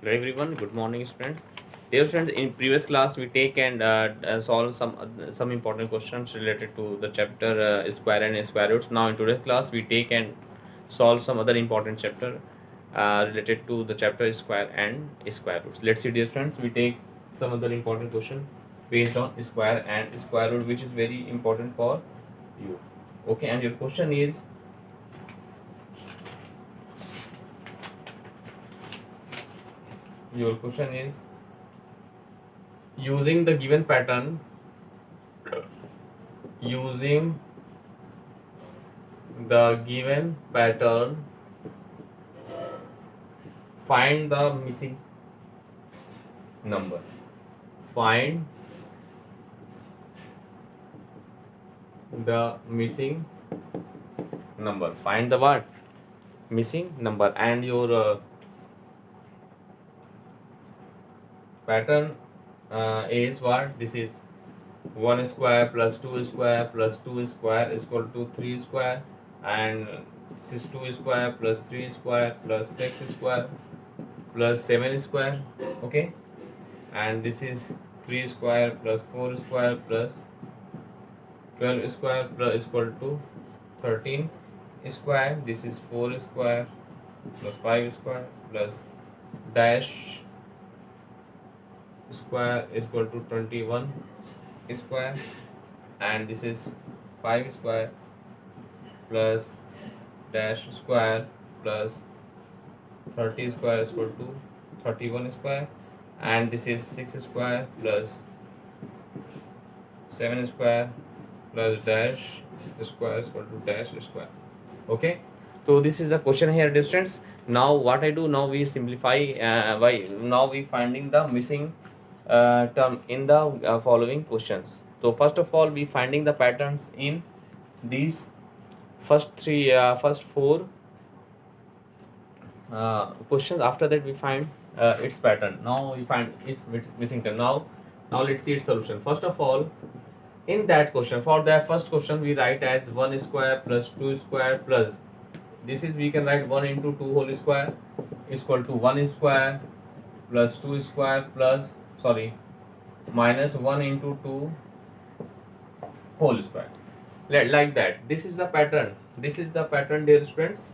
Hello everyone, good morning students. Dear students, in previous class we take and solve some important questions related to the chapter square and square roots. Now in today's class we take and solve some other important chapter related to the chapter square and square roots. Let's see dear students, we take some other important question based on square and square root, which is very important for you. Okay, and your question is, using the given pattern, using the given pattern, find the missing number. Find the missing number. Find the what? Missing number. And your pattern is what? This is 1 square plus 2 square plus 2 square is equal to 3 square, and this is 2 square plus 3 square plus 6 square plus 7 square. Okay, and this is 3 square plus 4 square plus 12 square plus is equal to 13 square. This is 4 square plus 5 square plus dash square is equal to 21 square, and this is 5 square plus dash square plus 30 square is equal to 31 square, and this is 6 square plus 7 square plus dash square is equal to dash square. Okay, so this is the question here distance. Now what I do, now we simplify now we finding the missing term in the following questions. So first of all, we finding the patterns in these first four questions. After that we find its pattern. Now we find its missing term. Now let's see its solution. First of all, in that question, for that first question, we write as 1 square plus 2 square plus, this is we can write 1 into 2 whole square is equal to 1 square plus 2 square plus minus 1 into 2 whole square. Like that. This is the pattern. This is the pattern, dear students,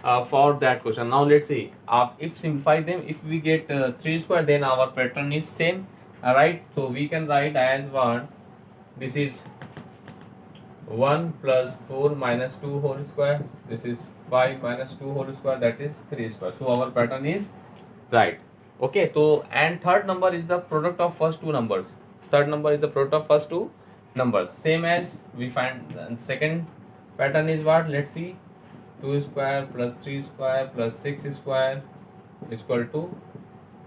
for that question. Now let's see. If simplify them, if we get 3 square, then our pattern is same. Right? So we can write as 1. This is 1 plus 4 minus 2 whole square. This is 5 minus 2 whole square. That is 3 square. So our pattern is right. Okay, so and third number is the product of first two numbers. Third number is the product of first two numbers. Same as we find second pattern is what? Let's see. 2 square plus 3 square plus 6 square is equal to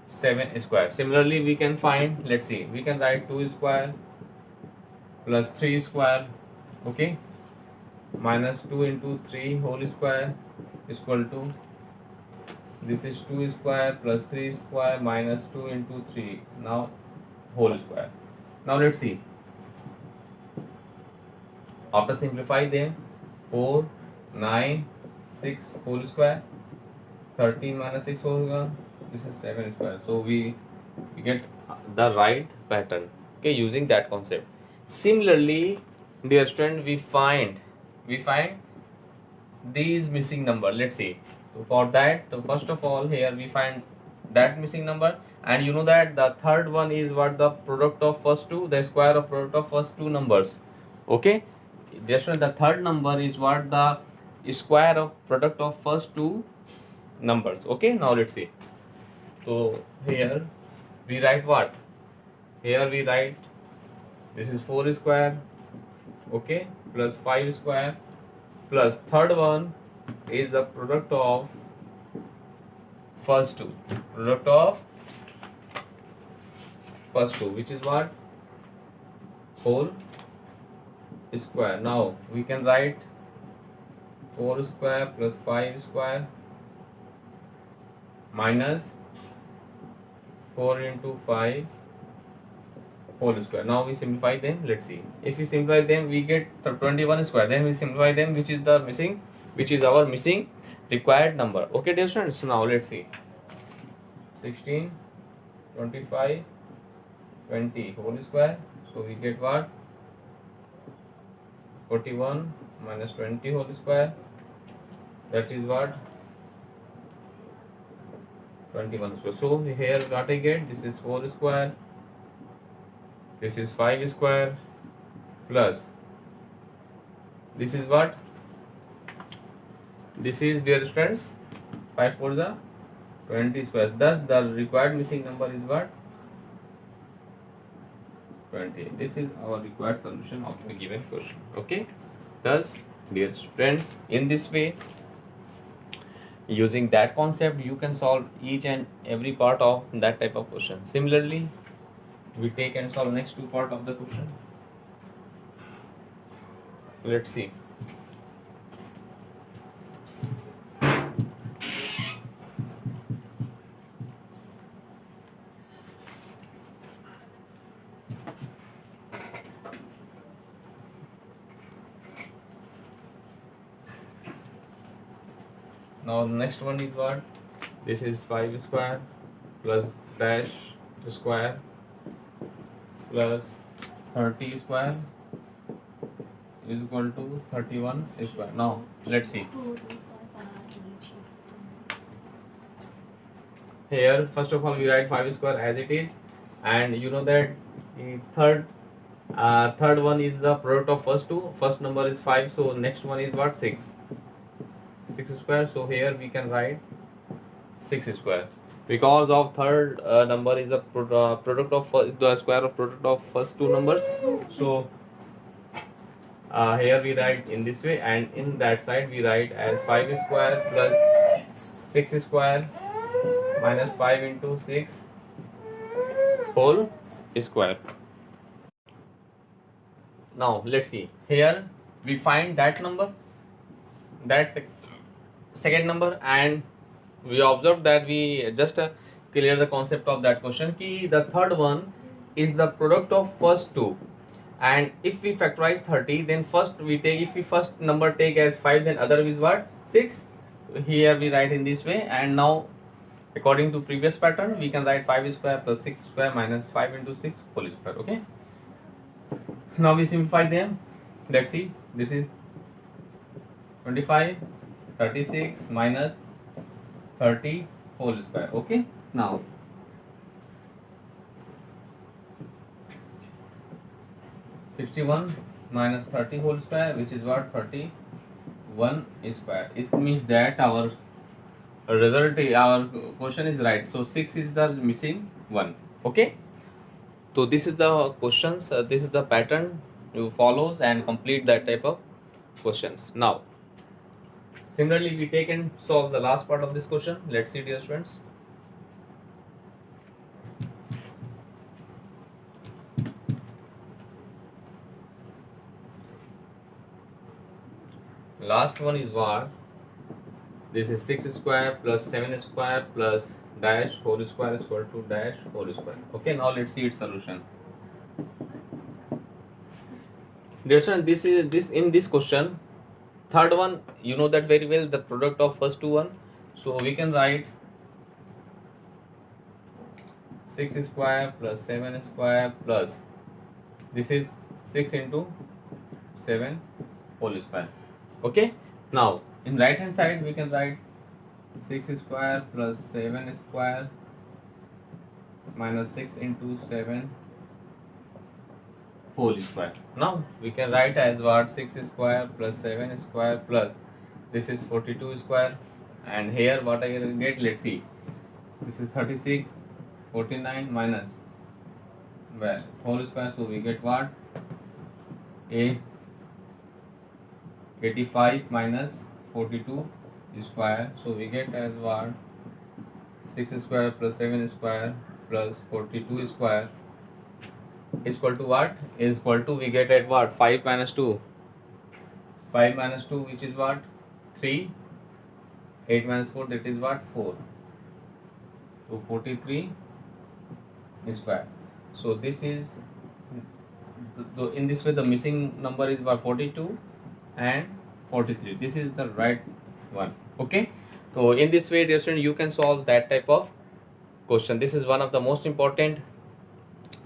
7 square. Similarly, we can find, let's see, we can write 2 square plus 3 square, okay, minus 2 into 3 whole square is equal to, this is 2 square plus 3 square minus 2 into 3 now whole square. Now let's see, after simplify them, 4 9 6 whole square, 13 minus 6 whole square, this is 7 square. So we get the right pattern, okay, using that concept. Similarly, dear student, we find these missing number. Let's see. So for that, so first of all, here we find that missing number, and you know that the third one is what? The product of first two, the square of product of first two numbers. Okay, dear student, the third number is what? The square of product of first two numbers. Okay, now let's see. So here we write what? Here we write, this is 4 square, okay, plus 5 square plus third one is the product of first two, product of first two, which is what? Whole square. Now we can write 4 square plus 5 square minus 4 into 5 whole square. Now we simplify them. Let's see. If we simplify them, we get 21 square. Then we simplify them, which is our missing required number. Okay, dear students. Now let's see. 16, 25, 20 whole square. So we get what? 41 minus 20 whole square. That is what? 21 square. So here what I get? This is 4 square. This is 5 square plus this is what? This is, dear students, 5 for the 20 square. Thus the required missing number is what? 20. This is our required solution of the given question. Okay. Thus, dear students, in this way, using that concept, you can solve each and every part of that type of question. Similarly, we take and solve next two part of the question. Let's see. Now the next one is what? This is 5 square plus dash square plus 30 square is equal to 31 square. Now let's see. Here first of all we write 5 square as it is, and you know that the third one is the product of first two. First number is 5, so next one is what? 6 square. So here we can write 6 square because of third number is the product of the square of product of first two numbers. So here we write in this way, and in that side we write as 5 square plus 6 square minus 5 into 6 whole square. Now let's see. Here we find that number, that second number, and we observe that we just clear the concept of that question ki the third one is the product of first two, and if we factorize 30, then first we take, if we first number take as 5, then other is what? 6. Here we write in this way, and now according to previous pattern we can write 5 square plus 6 square minus 5 into 6 whole square. Okay, now we simplify them. Let's see. This is 25, 36 minus 30 whole square. Okay, now (61) minus 30 whole square, which is what? 31 square. It means that our result, our question is right. So 6 is the missing one. Okay, so this is the questions, this is the pattern you follows and complete that type of questions. Now similarly we take and solve the last part of this question. Let's see, dear students. Last one is what? This is 6 square plus 7 square plus dash whole square is equal to dash whole square. Okay, now let's see its solution. Dear students, this in this question, third one, you know that very well, the product of first two one. So we can write 6 square plus 7 square plus this is 6 into 7 whole square. Okay, now in right hand side we can write 6 square plus 7 square minus 6 into 7 whole square. Now we can write as what? 6 square plus 7 square plus this is 42 square, and here what I will get? Let's see. This is 36, 49 minus, well, whole square. So we get what? 85 minus 42 square. So we get as what? 6 square plus 7 square plus 42 square is equal to what? Is equal to, we get at what? 5 minus 2. 5 minus 2, which is what? 3. 8 minus 4, that is what? 4. So 43 square. So this is, in this way the missing number is what? 42 and 43. This is the right one. Okay, so in this way, dear student, you can solve that type of question. This is one of the most important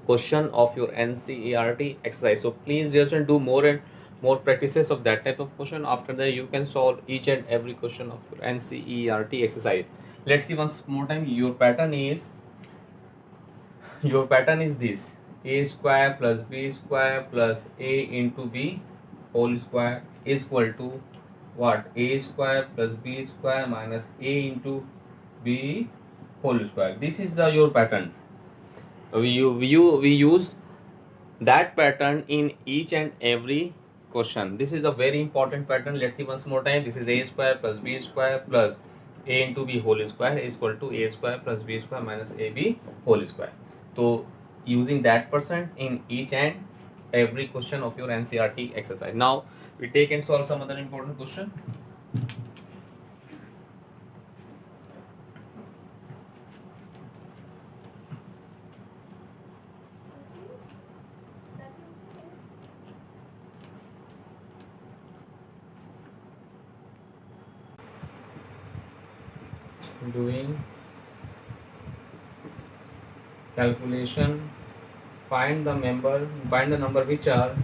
question of your NCERT exercise. So please just do more and more practices of that type of question. After that, you can solve each and every question of your NCERT exercise. Let's see once more time. Your pattern is this: a square plus b square plus a into b whole square is equal to what? A square plus b square minus a into b whole square. This is the your pattern. We use that pattern in each and every question. This is a very important pattern. Let's see once more time. This is a square plus b square plus a into b whole square is equal to a square plus b square minus ab whole square. So using that percent in each and every question of your NCERT exercise. Now we take and solve some other important question. Doing calculation, find the number which are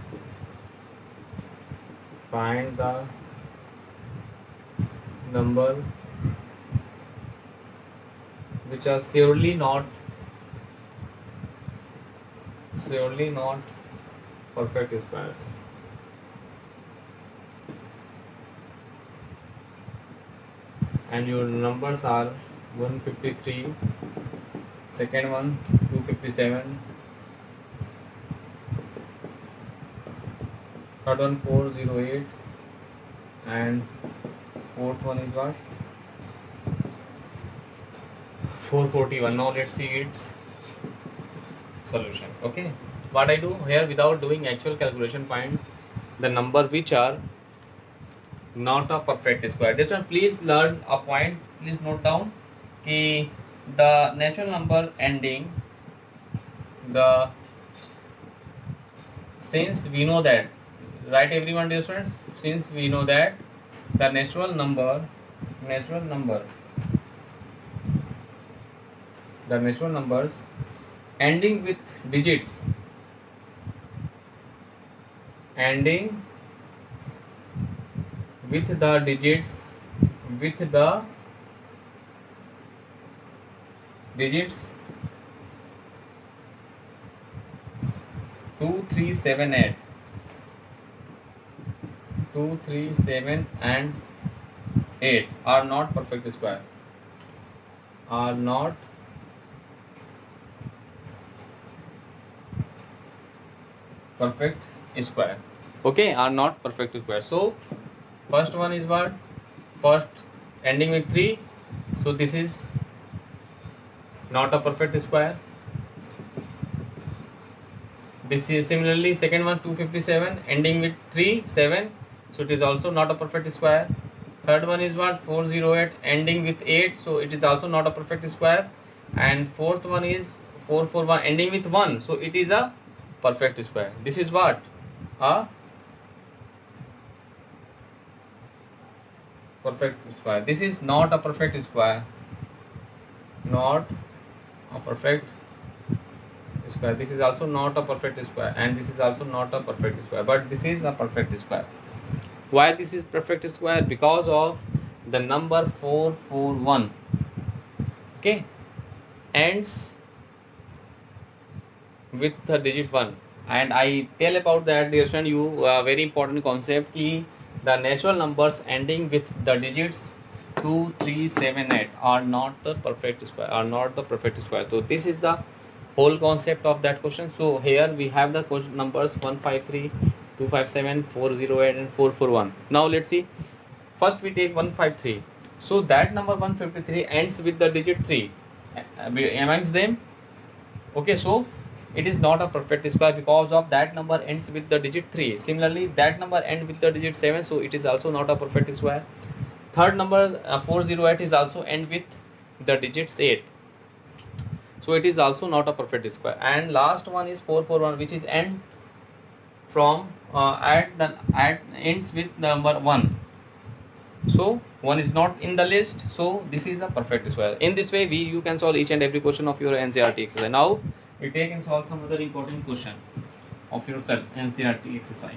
surely not perfect squares. And your numbers are 153, second one 257, third one 408, and fourth one is what? 441. Now let's see its solution. Okay, what I do here, without doing actual calculation, find the number which are not a perfect square. This one, please learn a point. Please note down कि the natural number ending, since we know that, right everyone, dear students, since we know that the natural numbers ending with digits with the digits 2, 3, 7, 8, 2, 3, 7 and 8 are not perfect square. Are not perfect square. Okay, are not perfect square. So first one is what? First ending with 3. So this is not a perfect square. This is similarly second one 257 ending with 3, 7. So it is also not a perfect square. Third one is what? 408 ending with 8. So it is also not a perfect square. And fourth one is 441 ending with 1. So it is a perfect square. This is what? A perfect square. This is not a perfect square. Not a perfect square. This is also not a perfect square, and this is also not a perfect square, but this is a perfect square. Why this is perfect square? Because of the number 441. Okay, ends with the digit 1. And I tell about that, dear student, you very important concept ki the natural numbers ending with the digits 2, 3, 7, 8 are not the perfect square. So this is the whole concept of that question. So here we have the numbers 153, 257, 408 and 441. Now let's see. First we take 153. So that number 153 ends with the digit 3 amongst them. Okay, so it is not a perfect square because of that number ends with the digit 3. Similarly, that number ends with the digit 7, so it is also not a perfect square. Third number 408 is also end with the digits 8. So it is also not a perfect square. And last one is 441, which is end from ends with number 1. So 1 is not in the list, so this is a perfect square. In this way you can solve each and every question of your NCERT exercise. Now we take and solve some other important question of your NCERT exercise.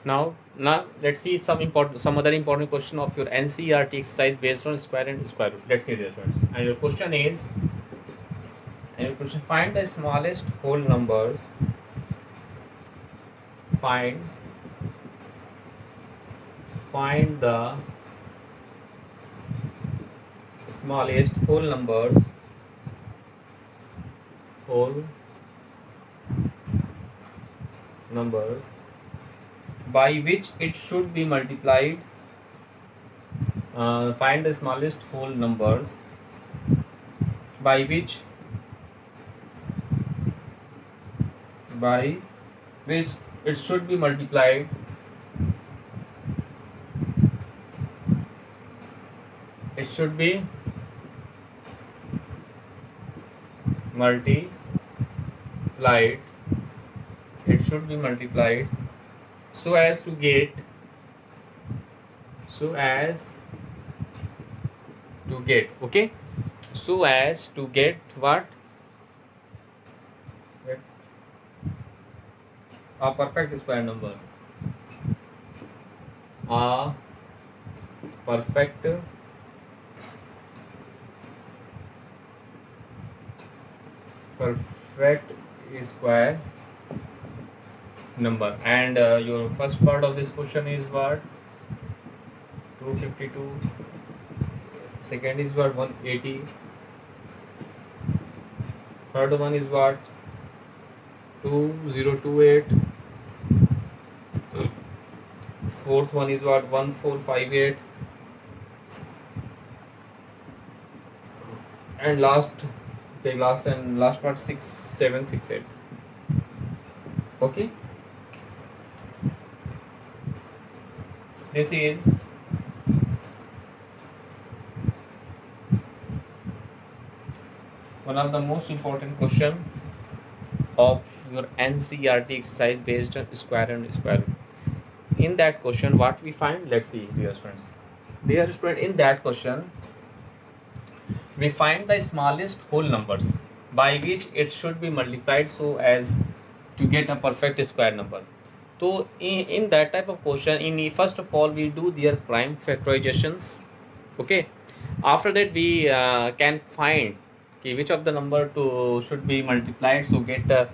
Now let's see some other important question of your NCERT exercise based on square and square root. Let's see this one. And your question is, find the smallest whole numbers. Find the smallest whole numbers by which it should be multiplied. Find the smallest whole numbers by which it should be multiplied so as to get okay, so as to get what? A perfect square number. A perfect square number. And your first part of this question is what? 252. Second is what? 180. Third one is what? 2028. Fourth one is what? 1458. And last part 6768. Okay, this is one of the most important question of your NCERT exercise based on square and square root. In that question, what we find? Let's see, dear friends. In that question, we find the smallest whole numbers by which it should be multiplied so as to get a perfect square number. So in that type of question, first of all we do their prime factorizations. Okay, after that we can find which of the number should be multiplied so get a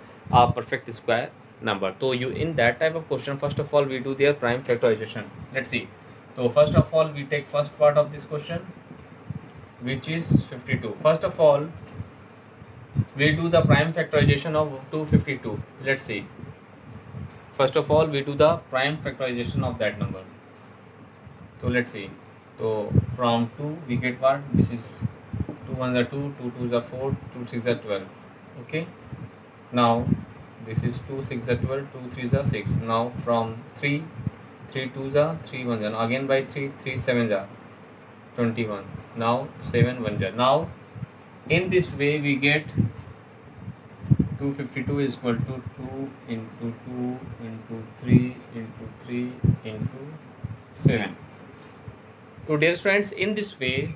perfect square number. So in that type of question, first of all we do their prime factorization. Let's see. So first of all we take first part of this question, which is 52. First of all we do the prime factorization of 252. Let's see. First of all we do the prime factorization of that number. So let's see. So from 2 we get what? This is 2 1s are 2, 2 2s are 4, 2 6s are 12. Okay, now this is 2 6s are 12, 2 3s are 6. Now from 3 2s are 3 1s are, again by 3 7s are 21. Now 7 1s are. Now in this way we get 252 is equal to 2 into 2 into 3 into 3 into 7. So dear students, in this way,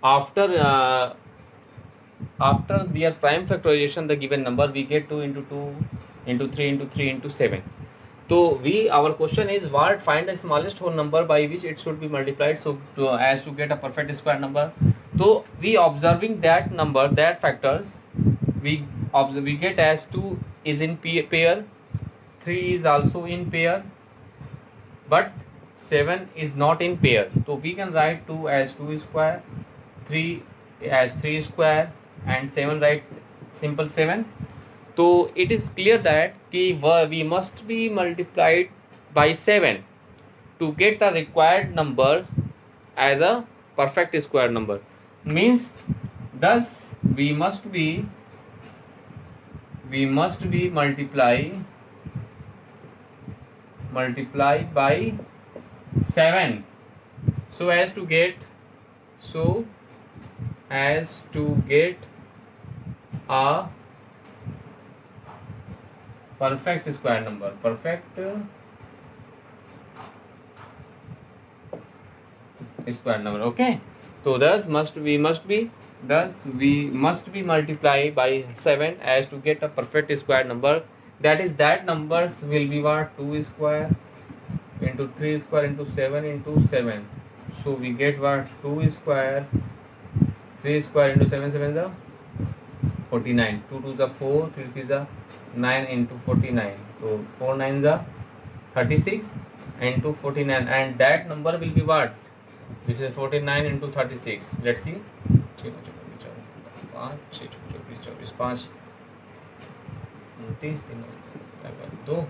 after their prime factorization, the given number we get 2 into 2 into 3 into 3 into 7. So our question is what? Find the smallest whole number by which it should be multiplied so as to get a perfect square number. So we observing that number, that factors, we get as 2 is in pair, 3 is also in pair, but 7 is not in pair. So we can write 2 as 2 square, 3 as 3 square, and 7 write simple 7. So it is clear that we must be multiplied by 7 to get the required number as a perfect square number. Means thus we must be multiply by 7 so as to get a perfect square number. Perfect square number. Okay. So thus we must be multiply by 7 as to get a perfect square number. That is, that numbers will be what? 2 square into 3 square into 7 into 7. So we get what? 2 square, 3 square into 7, 7 the 49. 2 to the 4, 3 3 the 9 into 49. So 4 9 the 36 into 49, and that number will be what? This is 49 into 36. Let's see. 5 29 2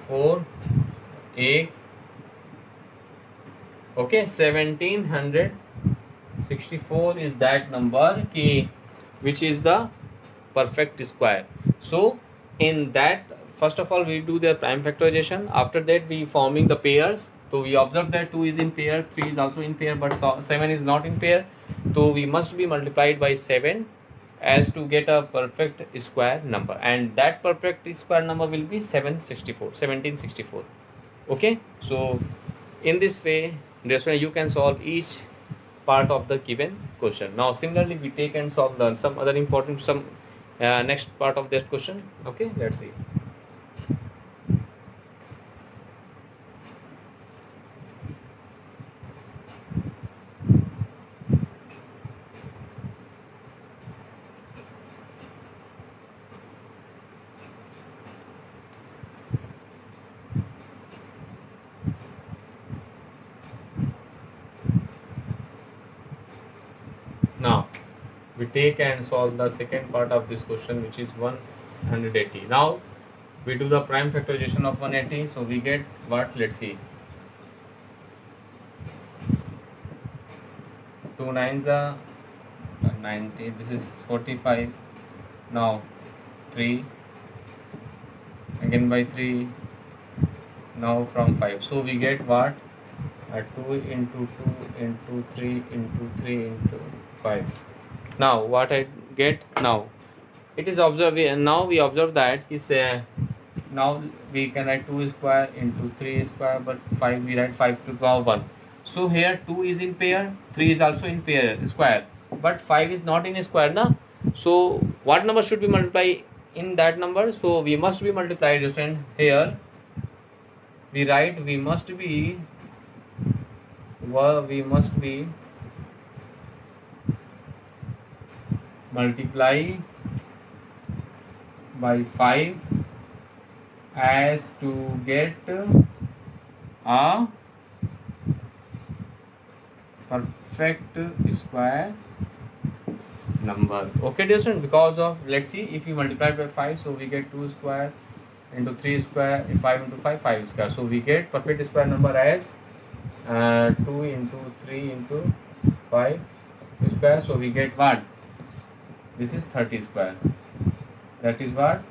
4 8. Okay, 1764 is that number key, which is the perfect square. So in that, first of all we do the prime factorization. After that we forming the pairs. So we observe that 2 is in pair, 3 is also in pair, but 7 is not in pair. So we must be multiplied by 7 as to get a perfect square number, and that perfect square number will be 1764. Okay, so in this way you can solve each part of the given question. Now similarly we take and solve some other important next part of that question. Okay, let's see. Now we take and solve the second part of this question, which is 180. Now we do the prime factorization of 180. So we get what? Let's see. 2 nines are 90. This is 45. Now 3 again by 3. Now from 5. So we get what? 2 into 2 into 3 into 3 into 5. Now what I get now? It is observed, and now we observe that is now we can write 2 square into 3 square, but 5 we write 5 to the power 1. So here 2 is in pair, 3 is also in pair square, but 5 is not in a square na. So what number should be multiplied in that number? So we must be multiplied, and here we write we must be multiply by 5 as to get a perfect square number. Okay, dear student, because of, let's see, if we multiply by 5, so we get 2 square into 3 square, 5 into 5, 5 square. So we get perfect square number as 2 into 3 into 5 square. So we get what? This is 30 square. That is what?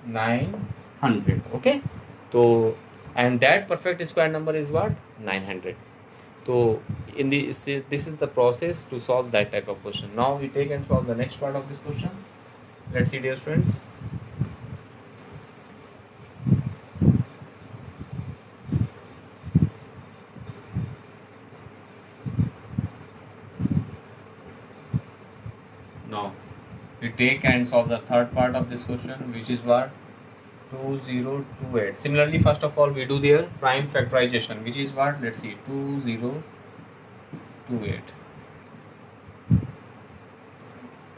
900. Okay, so and that perfect square number is what? 900. So in this is the process to solve that type of question. Now we take and solve the next part of this question. Let's see, dear friends. Now we take and solve the third part of this question, which is what? 2028. Similarly, first of all we do their prime factorization, which is what? Let's see, 2028.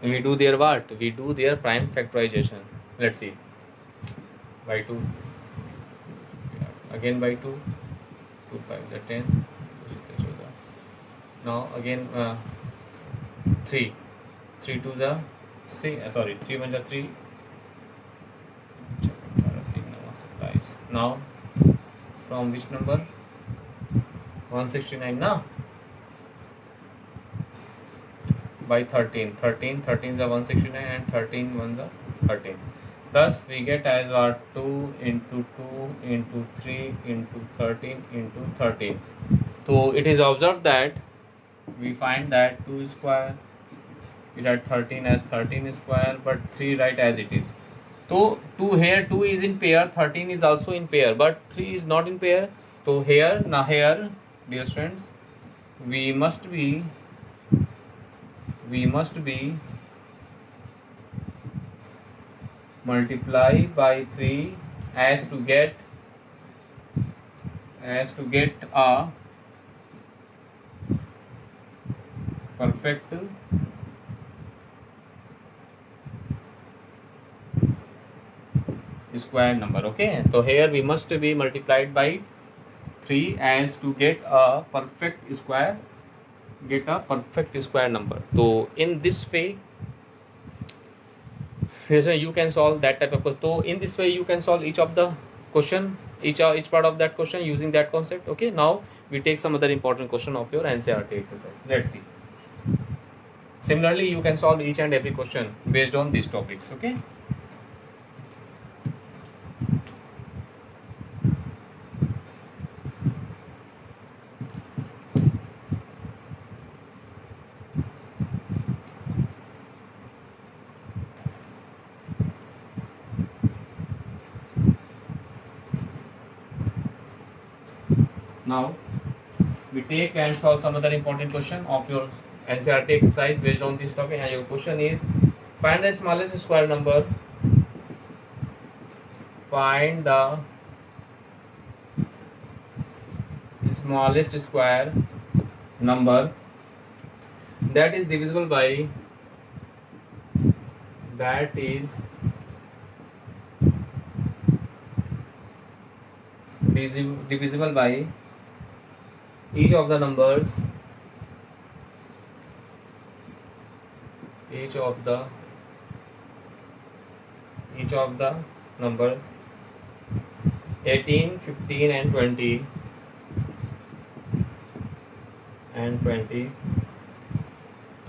And we do their what? We do their prime factorization. Let's see. By 2, again by 2, 2 5 is 10. Now again 3, 3 2 the 6, sorry, 3 1 the 3. Now from which number? 169 now. By 13, 13 is the 169, and 13 1 the 13. Thus we get as what? 2 into 2 into 3 into 13 into 13. So it is observed that we find that 2 square we write 13 as 13 square, but 3 write as it is. So 2 here, 2 is in pair, 13 is also in pair, but 3 is not in pair. So here, now here, dear students, we must be multiply by 3 as to get a perfect square number. Okay, so here we must be multiplied by 3 as to get a perfect square number. So in this way, you can solve that type of question. So in this way you can solve each of the question, each part of that question using that concept. Okay, now we take some other important question of your NCERT exercise. Let's see. Similarly, you can solve each and every question based on these topics. Okay. Now we take and solve some other important question of your NCERT exercise based on this topic, and your question is find the smallest square number. Find the smallest square number that is divisible by divisible by each of the numbers 18, 15 and 20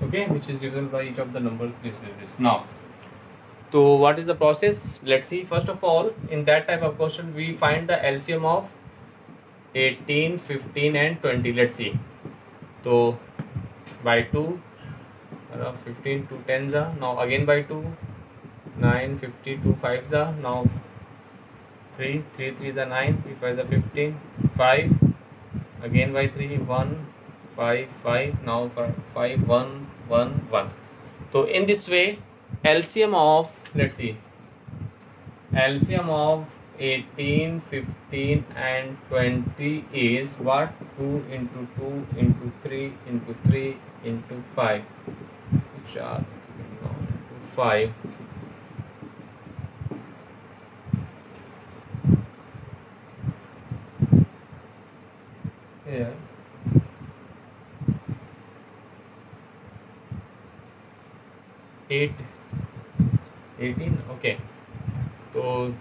okay, which is divisible by each of the numbers this. Now, so what is the process? Let's see. First of all, in that type of question we find the LCM of 18, 15 and 20. Let's see. So by 2, 15 to 10 za, now again by 2, 9, 50 to 5 za, now 3 3 za 9, 3 5 za 15, 5 again by 3, 1 5 5, now 5 1 1 1. So in this way LCM of, let's see, LCM of 18, 15 and 20 is what? 2 into 2 into 3 into 3 into 5, 5. Here 8 18. Okay, so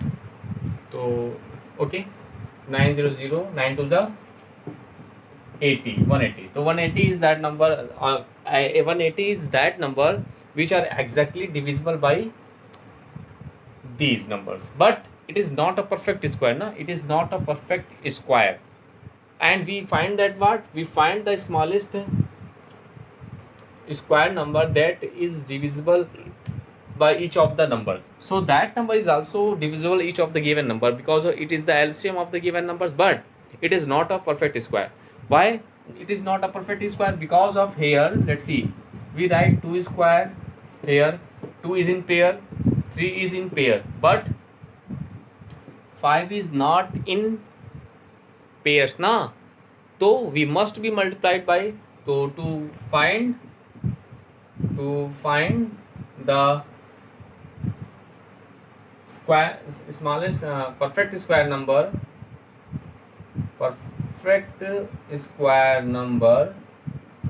okay, 900, 9 to the 80, 180. So 180 is that number. 180 is that number which are exactly divisible by these numbers, but it is not a perfect square. No, it is not a perfect square, and we find that what? We find the smallest square number that is divisible by each of the numbers. So that number is also divisible each of the given number, because it is the LCM of the given numbers, but it is not a perfect square. Why it is not a perfect square? Because of here, let's see, we write 2 square here, 2 is in pair, 3 is in pair, but 5 is not in pairs na. So we must be multiplied by, so to find the smallest perfect square number,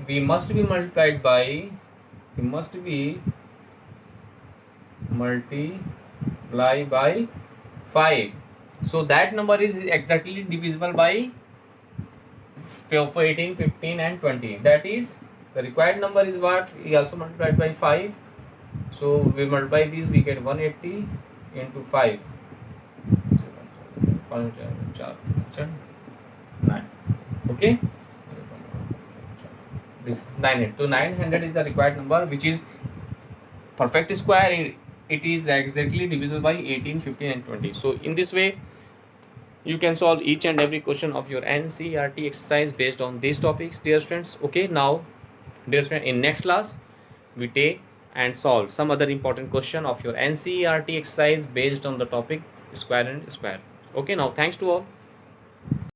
we must be multiplied by 5. So that number is exactly divisible by 18, 15 and 20. That is, the required number is what? We also multiplied by 5. So we multiply these, we get 180 into 5, 9. Okay, this 900. So 900 is the required number which is perfect square, it is exactly divisible by 18, 15 and 20. So in this way you can solve each and every question of your NCERT exercise based on these topics, dear students. Okay, now dear students, in next class we take and solve some other important question of your NCERT exercise based on the topic square and square. Okay, now thanks to all.